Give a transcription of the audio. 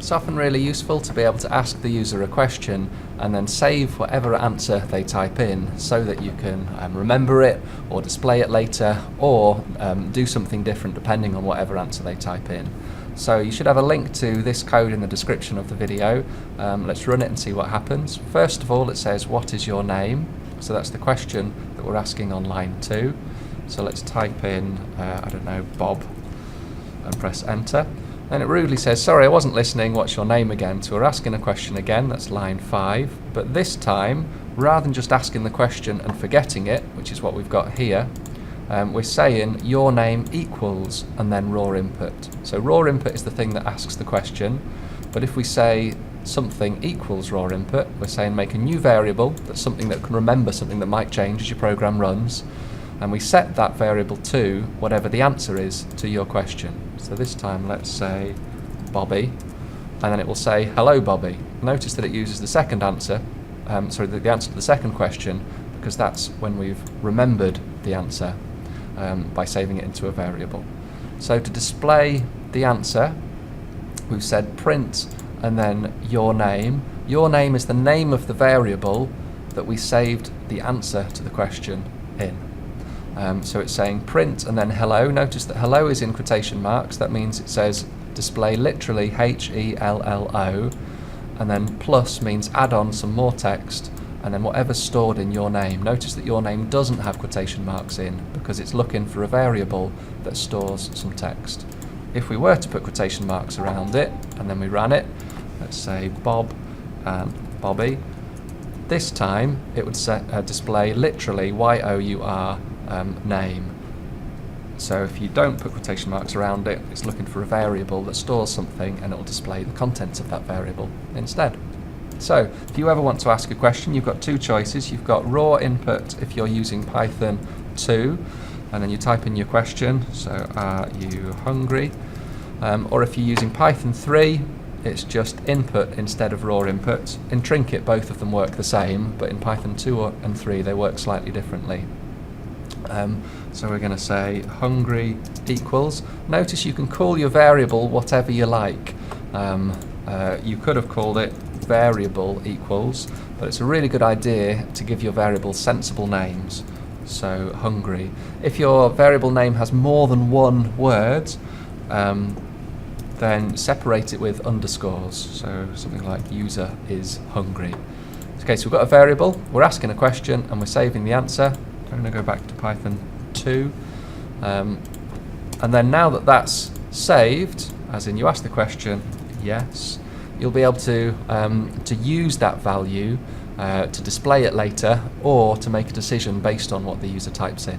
It's often really useful to be able to ask the user a question and then save whatever answer they type in so that you can remember it or display it later, or do something different depending on whatever answer they type in. So you should have a link to this code in the description of the video. Let's run it and see what happens. First of all, it says, "What is your name?" So that's the question that we're asking on line 2. So let's type in, I don't know, Bob, and press enter. Then it rudely says, "Sorry, I wasn't listening, what's your name again?" So we're asking a question again, that's line 5. But this time, rather than just asking the question and forgetting it, which is what we've got here, we're saying your name equals and then raw input. So raw input is the thing that asks the question, but if we say something equals raw input, we're saying make a new variable that's something that can remember something that might change as your program runs, and we set that variable to whatever the answer is to your question. So this time let's say Bobby, and then it will say hello Bobby. Notice that it uses the second answer, the answer to the second question, because that's when we've remembered the answer by saving it into a variable. So to display the answer, we've said print and then your name. Your name is the name of the variable that we saved the answer to the question in. So it's saying print and then hello. Notice that hello is in quotation marks. That means it says display literally HELLO, and then plus means add on some more text, and then whatever's stored in your name. Notice that your name doesn't have quotation marks in because it's looking for a variable that stores some text. If we were to put quotation marks around it and then we ran it, let's say Bob and Bobby, this time it would display literally YOUR name. So if you don't put quotation marks around it, it's looking for a variable that stores something, and it will display the contents of that variable instead. So if you ever want to ask a question, you've got two choices. You've got raw input if you're using Python 2, and then you type in your question, so are you hungry? Or if you're using Python 3, it's just input instead of raw input. In Trinket both of them work the same, but in Python 2 and 3 they work slightly differently. So we're going to say hungry equals. Notice you can call your variable whatever you like. You could have called it variable equals, but it's a really good idea to give your variable sensible names. So hungry. If your variable name has more than one word, then separate it with underscores. So something like user is hungry. Okay, so we've got a variable, we're asking a question, and we're saving the answer. I'm going to go back to Python 2. And then now that that's saved, as in you ask the question, yes, you'll be able to use that value to display it later, or to make a decision based on what the user types in.